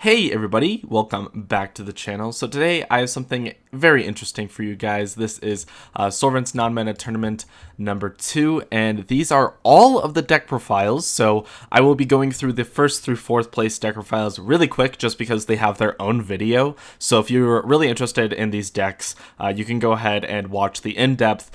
Hey everybody, welcome back to the channel. So today I have something very interesting for you guys. This is Sovereign's Non-Mana Tournament number 2, and these are all of the deck profiles. So I will be going through the first through fourth place deck profiles really quick just because they have their own video. So if you're really interested in these decks, you can go ahead and watch the in-depth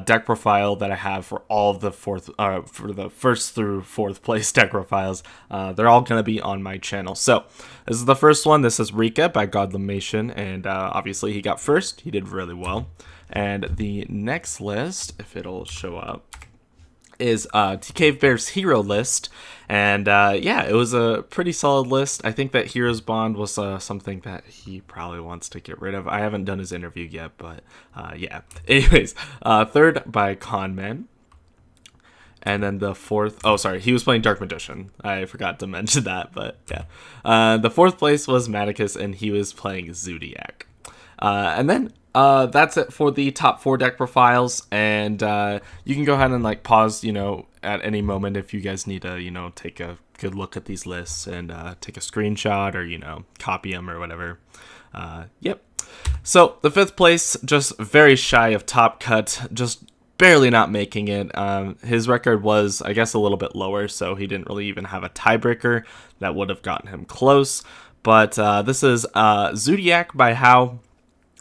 deck profile that I have for all of the for the first through fourth place deck profiles. They're all going to be on my channel. So this is the first one. This is Rika by Godlimation, and obviously he got first. He did really well. And the next list, if it'll show up, is TK Bear's hero list. And yeah, it was a pretty solid list. I think that Heroes Bond was something that he probably wants to get rid of. I haven't done his interview yet, but yeah. Anyways, third by Conman. And then the fourth, oh, sorry, he was playing Dark Magician. I forgot to mention that, but yeah. The fourth place was Maticus, and he was playing Zodiac. And then that's it for the top 4 deck profiles. And you can go ahead and like pause, at any moment if you guys need to, take a good look at these lists and take a screenshot or, copy them or whatever. Yep. So the 5th place, just very shy of top cut, just barely not making it. His record was, I guess, a little bit lower, so he didn't really even have a tiebreaker that would have gotten him close. But this is Zodiac by How.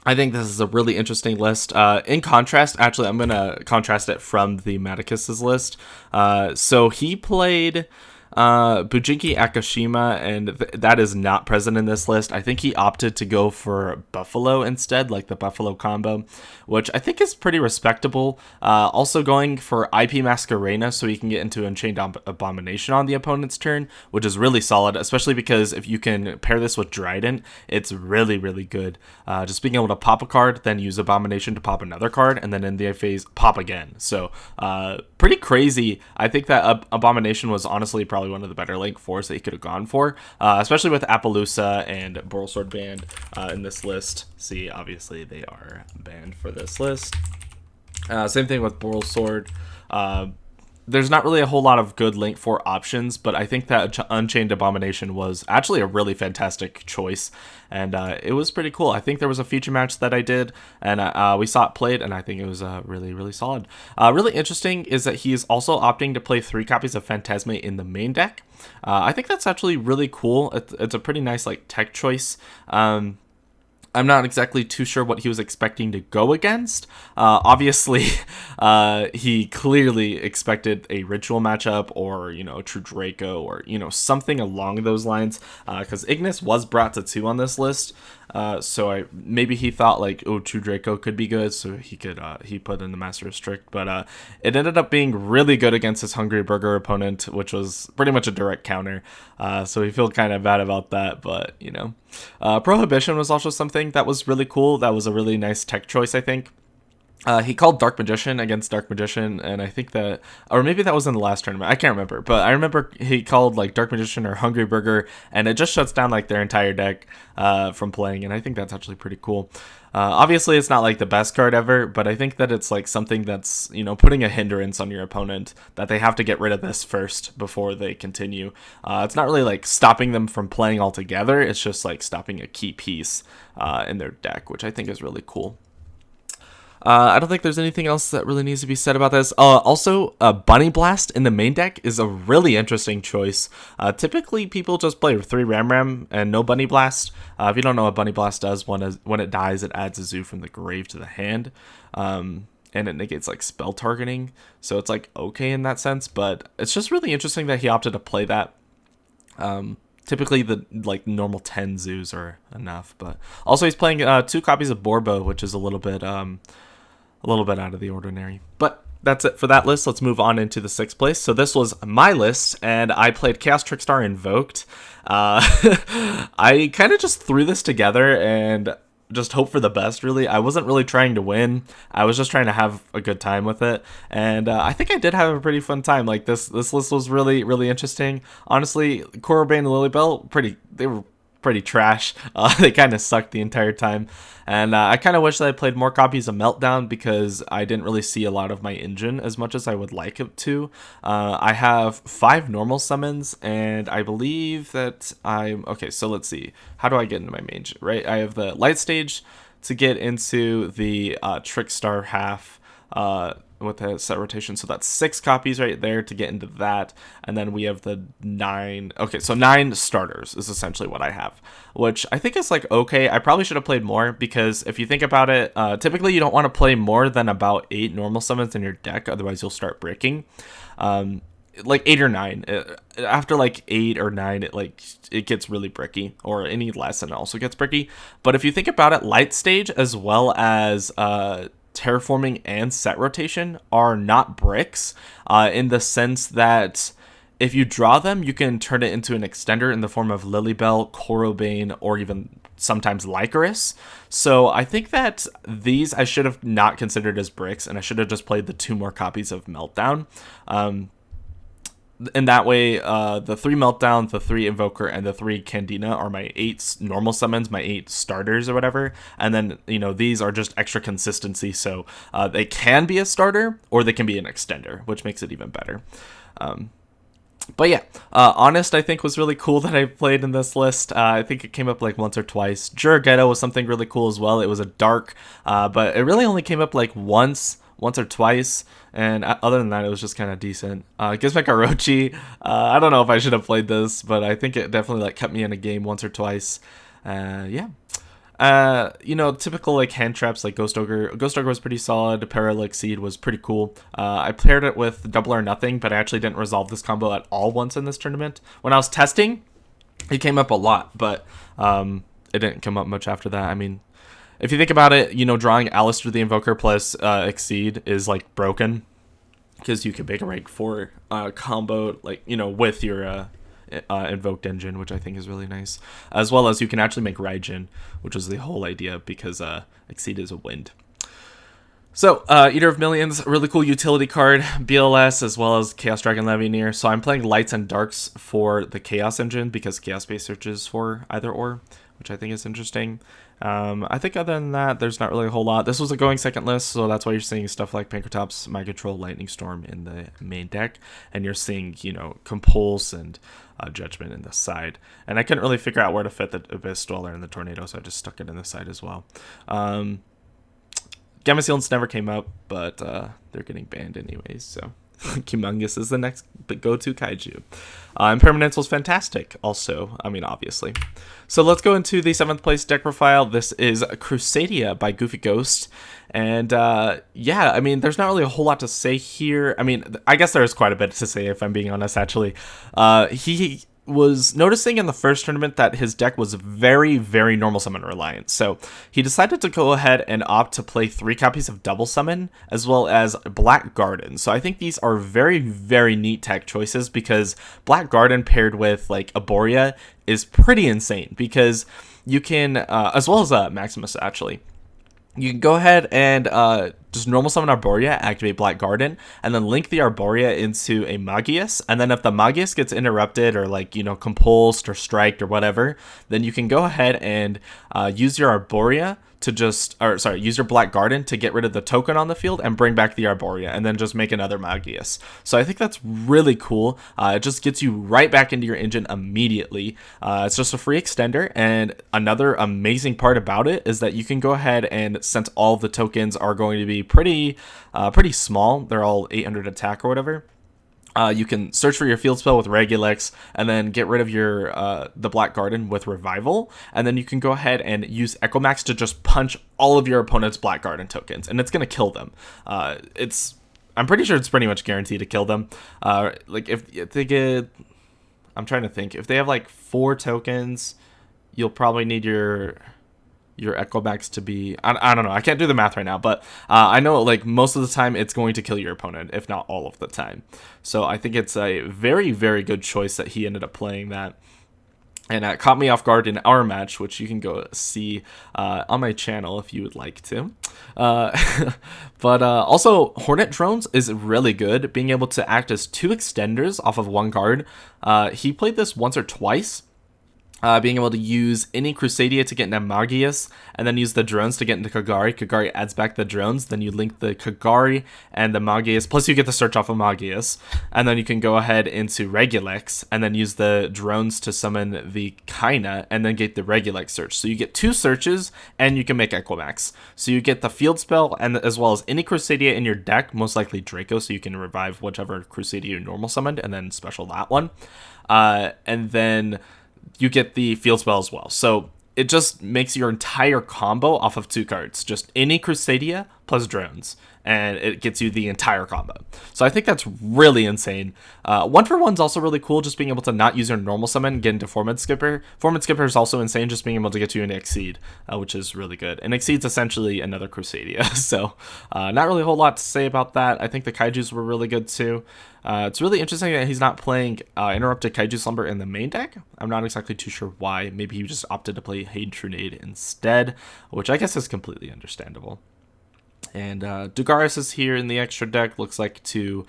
I think this is a really interesting list. In contrast, actually, I'm going to contrast it from the Maticus's list. So he played Bujinki Akashima, and that is not present in this list. I think he opted to go for Buffalo instead, like the Buffalo combo, which I think is pretty respectable. Also going for IP Masquerena so he can get into Unchained Abomination on the opponent's turn, which is really solid, especially because if you can pair this with Dryden, it's really, really good. Just being able to pop a card, then use Abomination to pop another card, and then in the phase, pop again. So pretty crazy. I think that Abomination was honestly probably one of the better Link 4s that he could have gone for, especially with Appaloosa and Boral Sword banned in this list. See, obviously they are banned for this list. Same thing with Boral Sword. There's not really a whole lot of good Link 4 options, but I think that Unchained Abomination was actually a really fantastic choice, and it was pretty cool. I think there was a feature match that I did, and we saw it played, and I think it was really, really solid. Really interesting is that he is also opting to play 3 copies of Phantasme in the main deck. I think that's actually really cool. It's a pretty nice like tech choice. I'm not exactly too sure what he was expecting to go against. Obviously, he clearly expected a ritual matchup or, a True Draco or, something along those lines. Because Ignis was brought to 2 on this list. So maybe he thought like, oh, True Draco could be good. So he could, he put in the Master Restrict. But it ended up being really good against his Hungry Burger opponent, which was pretty much a direct counter. So we feel kind of bad about that. But, Prohibition was also something that was really cool. That was a really nice tech choice, I think. He called Dark Magician against Dark Magician, and I think that, or maybe that was in the last tournament, I can't remember, but I remember he called like Dark Magician or Hungry Burger, and it just shuts down like their entire deck from playing, and I think that's actually pretty cool. Obviously, it's not like the best card ever, but I think that it's like something that's, putting a hindrance on your opponent, that they have to get rid of this first before they continue. It's not really like stopping them from playing altogether, it's just like stopping a key piece in their deck, which I think is really cool. I don't think there's anything else that really needs to be said about this. Also, Bunny Blast in the main deck is a really interesting choice. Typically, people just play 3 Ram Ram and no Bunny Blast. If you don't know what Bunny Blast does, when it dies, it adds a zoo from the grave to the hand. And it negates like spell targeting. So it's like okay in that sense, but it's just really interesting that he opted to play that. Typically the like normal 10 zoos are enough, but also he's playing 2 copies of Borbo, which is a little bit out of the ordinary. But that's it for that list. Let's move on into the 6th place. So this was my list, and I played Chaos Trickstar Invoked. I kind of just threw this together and just hope for the best, really. I wasn't really trying to win. I was just trying to have a good time with it, and I think I did have a pretty fun time. Like this list was really, really interesting. Honestly, Korobane and Lilybell, they were pretty trash. They kind of sucked the entire time. And I kind of wish that I played more copies of Meltdown because I didn't really see a lot of my engine as much as I would like it to. I have 5 normal summons, and I believe that I'm... Okay, so let's see. How do I get into my main, right? I have the light stage to get into the Trickstar half with a set rotation, so that's 6 copies right there to get into that, and then we have the 9. Okay, so 9 starters is essentially what I have, which I think is like okay. I probably should have played more because if you think about it, typically you don't want to play more than about 8 normal summons in your deck, otherwise you'll start breaking. Like 8 or 9. After like 8 or 9, it gets really bricky, or any less and it also gets bricky. But if you think about it, light stage as well as terraforming and set rotation are not bricks, in the sense that if you draw them, you can turn it into an extender in the form of Lilybell, Corobane, or even sometimes Lycoris. So I think that these I should have not considered as bricks, and I should have just played the 2 more copies of Meltdown. In that way, the 3 Meltdown, the 3 Invoker, and the 3 Candina are my 8 normal summons, my 8 starters or whatever. And then, you know, these are just extra consistency. So they can be a starter or they can be an extender, which makes it even better. But yeah, Honest I think was really cool that I played in this list. I think it came up like once or twice. Juraghetto was something really cool as well. It was a dark, but it really only came up like once or twice, and other than that, it was just kind of decent. Gizmek Orochi, I don't know if I should have played this, but I think it definitely like kept me in a game once or twice. Yeah. You know, typical like hand traps like Ghost Ogre. Ghost Ogre was pretty solid. Paralix Seed was pretty cool. I paired it with Double or Nothing, but I actually didn't resolve this combo at all once in this tournament. When I was testing, it came up a lot, but it didn't come up much after that. I mean, if you think about it, you know, drawing Alistair the Invoker plus Exceed is like broken because you can make a rank 4 combo, like, you know, with your invoked engine, which I think is really nice, as well as you can actually make Raijin, which is the whole idea because Exceed is a wind. So, Eater of Millions, really cool utility card, BLS, as well as Chaos Dragon Levineer. So I'm playing Lights and Darks for the Chaos engine because Chaos Base searches for either or, which I think is interesting. I think other than that, there's not really a whole lot. This was a going second list, so that's why you're seeing stuff like Pankratops, Mind Control, Lightning Storm in the main deck, and you're seeing, you know, Compulse and Judgment in the side. And I couldn't really figure out where to fit the Abyss Dweller and the Tornado, so I just stuck it in the side as well. Gamma Sealants never came up, but they're getting banned anyways, so Humongous is the next go-to kaiju. Impermanence was fantastic also, I mean, obviously. So let's go into the 7th place deck profile. This is Crusadia by Goofy Ghost. And yeah, I mean, there's not really a whole lot to say here. I mean, I guess there is quite a bit to say if I'm being honest, actually. He was noticing in the first tournament that his deck was very, very normal summon reliant. So he decided to go ahead and opt to play 3 copies of double summon as well as Black Garden. So I think these are very, very neat tech choices because Black Garden paired with like Arborea is pretty insane because you can, as well as Maximus actually, you can go ahead and just normal summon Arborea, activate Black Garden, and then link the Arborea into a Magius. And then if the Magius gets interrupted or like, you know, compulsed or striked or whatever, then you can go ahead and use your Arborea to use your Black Garden to get rid of the token on the field and bring back the Arborea and then just make another Magius. So I think that's really cool. It just gets you right back into your engine immediately. It's just a free extender, and another amazing part about it is that you can go ahead and, since all of the tokens are going to be pretty small, they're all 800 attack or whatever, you can search for your field spell with Regulix and then get rid of your the Black Garden with Revival, and then you can go ahead and use Echomax to just punch all of your opponent's Black Garden tokens, and it's going to kill them. I'm pretty sure it's pretty much guaranteed to kill them. Like if they get, I'm trying to think, if they have like 4 tokens, you'll probably need your Echomax to be, I don't know, I can't do the math right now, but I know like most of the time it's going to kill your opponent, if not all of the time. So I think it's a very, very good choice that he ended up playing that. And it caught me off guard in our match, which you can go see on my channel if you would like to. But also, Hornet Drones is really good, being able to act as 2 extenders off of 1 card. He played this once or twice. being able to use any Crusadia to get into Magius, and then use the drones to get into Kagari. Kagari adds back the drones, then you link the Kagari and the Magius, plus you get the search off of Magius, and then you can go ahead into Regulex, and then use the drones to summon the Kaina, and then get the Regulex search. So you get 2 searches, and you can make Equimax. So you get the field spell, and as well as any Crusadia in your deck, most likely Draco, so you can revive whichever Crusadia you normal summoned, and then special that one. And then you get the field spell as well. So it just makes your entire combo off of 2 cards. Just any Crusadia plus drones. And it gets you the entire combo. So I think that's really insane. 1-for-1's also really cool, just being able to not use your normal summon and get into Formid Skipper. Formid Skipper is also insane, just being able to get you into Exceed, which is really good. And Exceed's essentially another Crusadia. So not really a whole lot to say about that. I think the Kaijus were really good too. It's really interesting that he's not playing Interrupted Kaiju Slumber in the main deck. I'm not exactly too sure why. Maybe he just opted to play Hadronade instead, which I guess is completely understandable. And Dugaris is here in the extra deck. Looks like to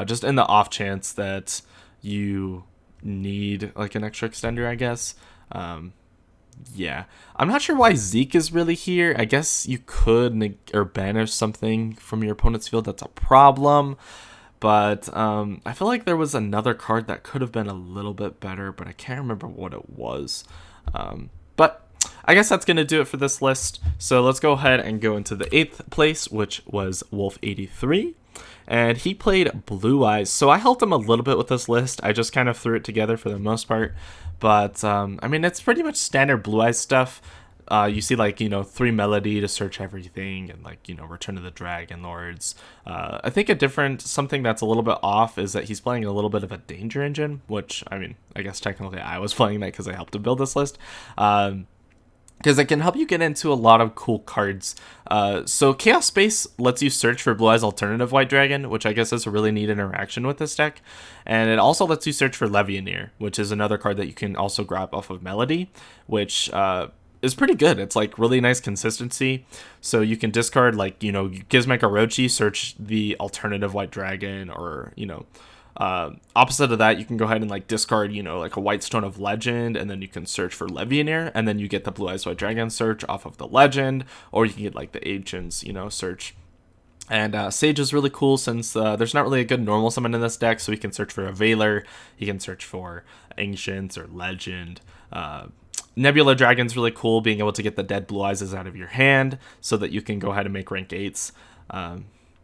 just in the off chance that you need like an extra extender, I guess. Yeah, I'm not sure why Zeke is really here. I guess you could or banish something from your opponent's field. That's a problem. But I feel like there was another card that could have been a little bit better, but I can't remember what it was. But I guess that's going to do it for this list. So let's go ahead and go into the 8th place, which was Wolf83. And he played Blue Eyes. So I helped him a little bit with this list. I just kind of threw it together for the most part. But, I mean, it's pretty much standard Blue Eyes stuff. You see, like, 3 Melody to search everything, and, like, Return of the Dragon Lords. I think something that's a little bit off is that he's playing a little bit of a Danger Engine, which, I mean, I guess technically I was playing that because I helped him build this list. Because it can help you get into a lot of cool cards. So Chaos Space lets you search for Blue Eyes Alternative White Dragon, which I guess is a really neat interaction with this deck. And it also lets you search for Levianeer, which is another card that you can also grab off of Melody, which is pretty good. It's like really nice consistency. So you can discard like, Gizmek Orochi, search the alternative White Dragon, or, opposite of that, you can go ahead and like discard, like a White Stone of Legend, and then you can search for Levianeer, and then you get the Blue Eyes White Dragon search off of the Legend, or you can get like the Ancients, search. And Sage is really cool since there's not really a good normal summon in this deck, so he can search for a Veiler, he can search for Ancients or Legend. Nebula Dragon's really cool, being able to get the dead Blue Eyes out of your hand so that you can go ahead and make rank 8s.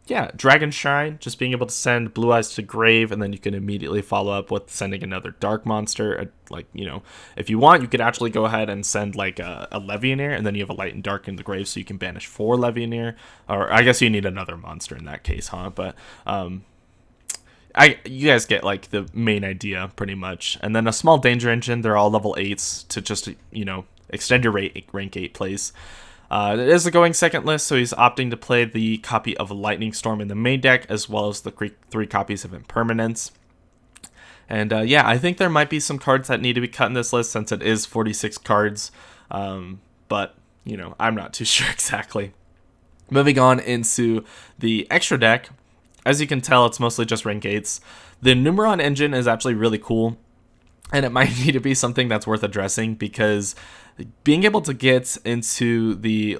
Yeah, Dragon Shrine, just being able to send Blue Eyes to grave, and then you can immediately follow up with sending another dark monster. Like, if you want, you could actually go ahead and send like a Levianeer, and then you have a light and dark in the grave, so you can banish 4 Levianeer. Or I guess you need another monster in that case, huh? But you guys get like the main idea pretty much. And then a small Danger Engine, they're all level 8s to just, extend your rank 8 plays. It is a going second list, so he's opting to play the copy of Lightning Storm in the main deck, as well as the 3 copies of Impermanence. And yeah, I think there might be some cards that need to be cut in this list, since it is 46 cards. But, I'm not too sure exactly. Moving on into the extra deck. As you can tell, it's mostly just rank 8s. The Numeron engine is actually really cool, and it might need to be something that's worth addressing, because being able to get into the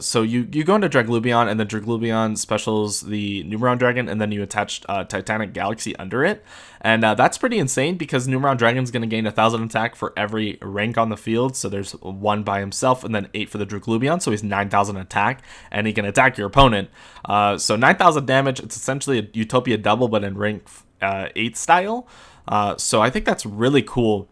so you go into Draglubion, and then Draglubion specials the Numeron Dragon, and then you attach Titanic Galaxy under it, and that's pretty insane, because Numeron Dragon's going to gain 1,000 attack for every rank on the field. So there's 1 by himself, and then 8 for the Draglubion, so he's 9,000 attack, and he can attack your opponent. So 9,000 damage. It's essentially a Utopia double, but in rank 8 style. So I think that's really cool,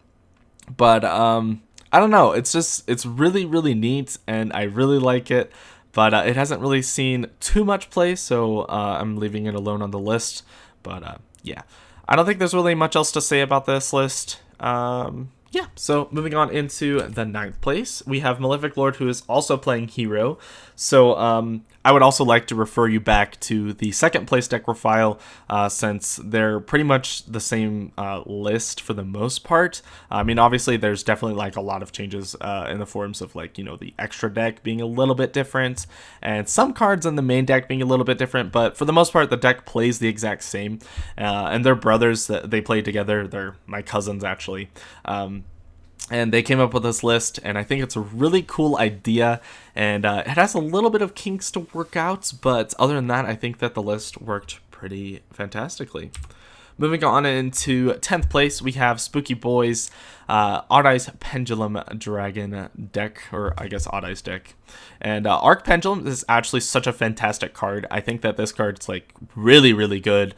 but I don't know, it's really, really neat, and I really like it, but it hasn't really seen too much play, so I'm leaving it alone on the list. But yeah, I don't think there's really much else to say about this list. Yeah, so moving on into the 9th place, we have Malefic Lord, who is also playing Hero. So I would also like to refer you back to the 2nd place deck profile, since they're pretty much the same list for the most part. I mean, obviously, there's definitely like a lot of changes in the forms of like, the extra deck being a little bit different, and some cards in the main deck being a little bit different, but for the most part, the deck plays the exact same. And they're brothers, that they play together. They're my cousins, actually. and they came up with this list, and I think it's a really cool idea, and it has a little bit of kinks to work out, but other than that, I think that the list worked pretty fantastically. Moving on into 10th place, we have Spooky Boy's Odd Eyes Pendulum Dragon deck, or I guess Odd Eyes deck. And Arc Pendulum is actually such a fantastic card. I think that this card's like really, really good.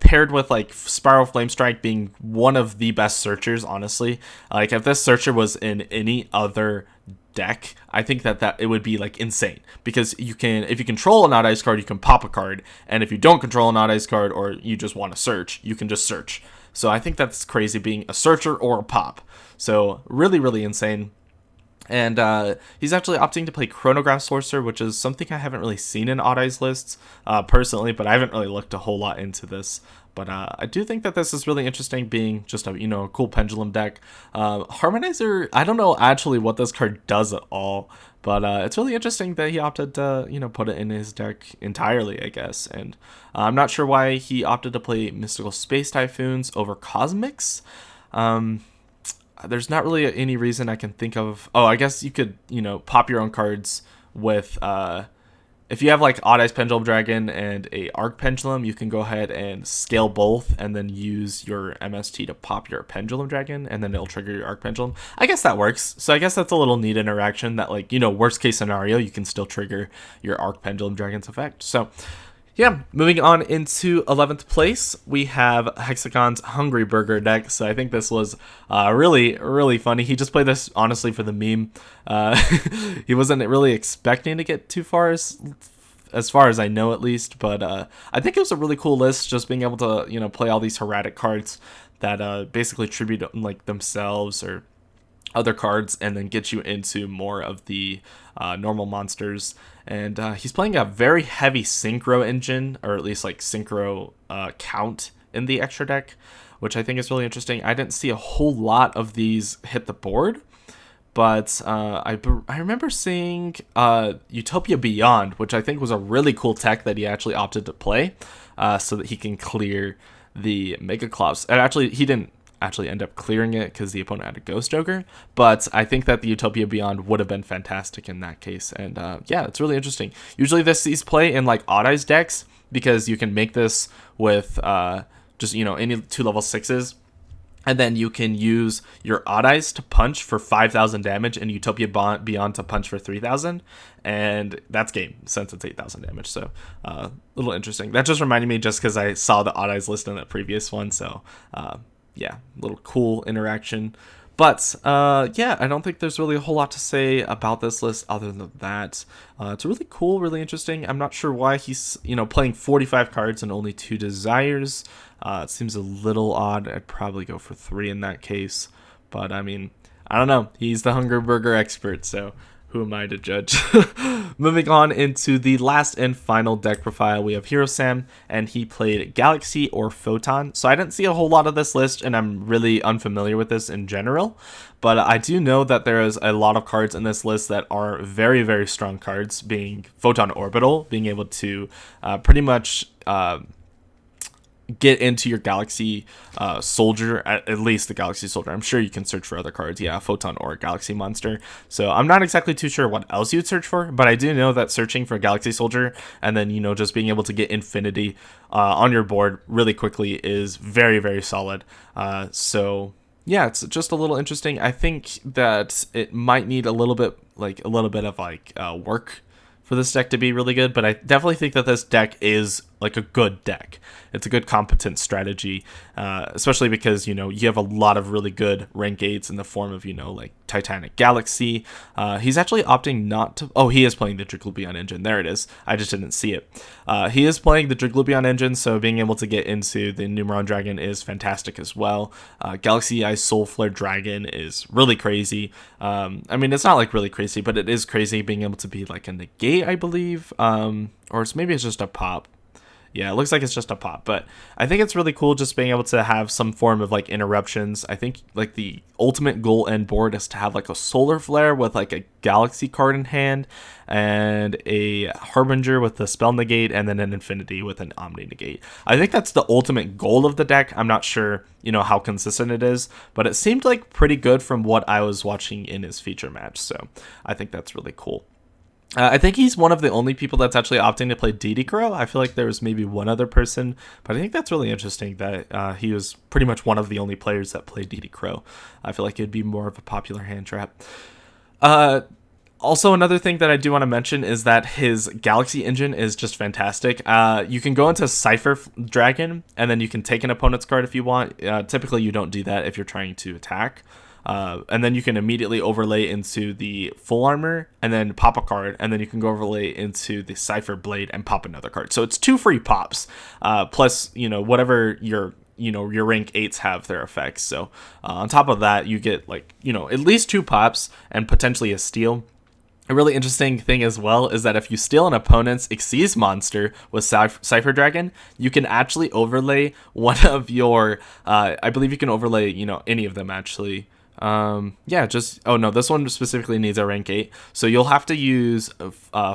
Paired with like Spiral Flame Strike being one of the best searchers, honestly. Like if this searcher was in any other deck, I think that it would be like insane, because you can, if you control an Odd Eyes card, you can pop a card, and if you don't control an Odd Eyes card or you just want to search, you can just search. So I think that's crazy, being a searcher or a pop. So really, really insane. And he's actually opting to play Chronograph Sorcerer, which is something I haven't really seen in Odd Eyes lists personally, but I haven't really looked a whole lot into this. But I do think that this is really interesting, being just a, a cool pendulum deck. Harmonizer, I don't know actually what this card does at all, but it's really interesting that he opted to, put it in his deck entirely, I guess. And I'm not sure why he opted to play Mystical Space Typhoons over Cosmics. There's not really any reason I can think of. Oh, I guess you could, pop your own cards with, if you have like Odd Eyes Pendulum Dragon and a Arc Pendulum, you can go ahead and scale both and then use your MST to pop your Pendulum Dragon, and then it'll trigger your Arc Pendulum. I guess that works. So I guess that's a little neat interaction that, like, worst case scenario, you can still trigger your Arc Pendulum Dragon's effect. So yeah, moving on into 11th place, we have Hexagon's Hungry Burger deck. So I think this was really, really funny. He just played this, honestly, for the meme. He wasn't really expecting to get too far, as far as I know, at least. But I think it was a really cool list, just being able to, play all these erratic cards that basically tribute like themselves or other cards, and then get you into more of the normal monsters. And he's playing a very heavy synchro engine, or at least like synchro count in the extra deck, which I think is really interesting. I didn't see a whole lot of these hit the board, but I remember seeing Utopia Beyond, which I think was a really cool tech that he actually opted to play, so that he can clear the Mega Clops. And actually, he didn't actually end up clearing it because the opponent had a Ghost Joker, but I think that the Utopia Beyond would have been fantastic in that case. And yeah, it's really interesting. Usually this sees play in like Odd Eyes decks, because you can make this with just any 2 level 6s, and then you can use your Odd Eyes to punch for 5,000 damage and Utopia Beyond to punch for 3,000, and that's game, since it's 8,000 damage. So a little interesting. That just reminded me, just because I saw the Odd Eyes list in that previous one. So yeah, little cool interaction. But yeah, I don't think there's really a whole lot to say about this list other than that. It's really cool, really interesting. I'm not sure why he's playing 45 cards and only 2 desires. It seems a little odd. I'd probably go for 3 in that case. But I mean, I don't know. He's the Hunger Burger expert, so who am I to judge? Moving on into the last and final deck profile, we have Hero Sam, and he played Galaxy or Photon. So I didn't see a whole lot of this list, and I'm really unfamiliar with this in general. But I do know that there is a lot of cards in this list that are very, very strong cards, being Photon Orbital, being able to pretty much get into your Galaxy Soldier, at least the Galaxy Soldier. I'm sure you can search for other cards, yeah, Photon or Galaxy Monster. So I'm not exactly too sure what else you'd search for, but I do know that searching for Galaxy Soldier and then, just being able to get Infinity on your board really quickly is very, very solid. So yeah, it's just a little interesting. I think that it might need a little bit of work for this deck to be really good, but I definitely think that this deck is like a good deck. It's a good competent strategy, especially because, you have a lot of really good rank 8s in the form of, like Titanic Galaxy. He's actually opting not to... Oh, he is playing the Driglubion engine. There it is. I just didn't see it. He is playing the Driglubion engine, so being able to get into the Numeron Dragon is fantastic as well. Galaxy Eye Soul Flare Dragon is really crazy. I mean, it's not like really crazy, but it is crazy being able to be like a negate, I believe. Or maybe it's just a pop. Yeah, it looks like it's just a pop, but I think it's really cool just being able to have some form of like interruptions. I think like the ultimate goal end board is to have like a solar flare with like a galaxy card in hand and a harbinger with the spell negate and then an infinity with an omni negate. I think that's the ultimate goal of the deck. I'm not sure, you know, how consistent it is, but it seemed like pretty good from what I was watching in his feature match. So I think that's really cool. I think he's one of the only people that's actually opting to play DD Crow. I feel like there was maybe one other person, but I think that's really interesting that he was pretty much one of the only players that played DD Crow. I feel like it'd be more of a popular hand trap. Also, another thing that I do want to mention is that his Galaxy engine is just fantastic. You can go into Cypher Dragon, and then you can take an opponent's card if you want. Typically, you don't do that if you're trying to attack. And then you can immediately overlay into the full armor and then pop a card, and then you can go overlay into the Cypher Blade and pop another card. So it's 2 free pops, plus, you know, whatever your rank 8s have their effects. So on top of that, you get like, you know, at least 2 pops and potentially a steal. A really interesting thing as well is that if you steal an opponent's Xyz monster with Cypher Dragon, you can actually overlay one of your, I believe you can overlay, you know, any of them actually. Yeah, just, oh no, this one specifically needs a rank 8, so you'll have to use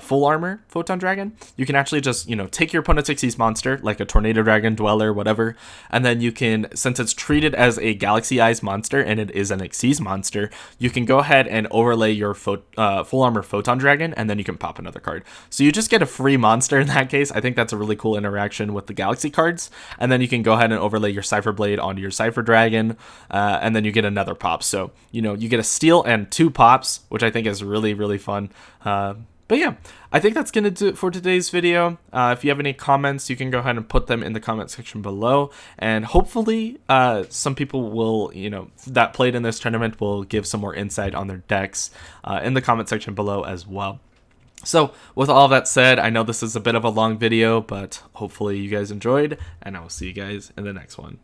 full armor Photon Dragon. You can actually just, you know, take your opponent's Xyz monster, like a Tornado Dragon, Dweller, whatever, and then you can, since it's treated as a Galaxy Eyes monster, and it is an Xyz monster, you can go ahead and overlay your full armor Photon Dragon, and then you can pop another card. So you just get a free monster in that case. I think that's a really cool interaction with the Galaxy cards, and then you can go ahead and overlay your Cypher Blade onto your Cypher Dragon, and then you get another pop. So, you know, you get a steal and 2 pops, which I think is really, really fun. But yeah, I think that's going to do it for today's video. If you have any comments, you can go ahead and put them in the comment section below. And hopefully some people will, you know, that played in this tournament will give some more insight on their decks in the comment section below as well. So with all that said, I know this is a bit of a long video, but hopefully you guys enjoyed, and I will see you guys in the next one.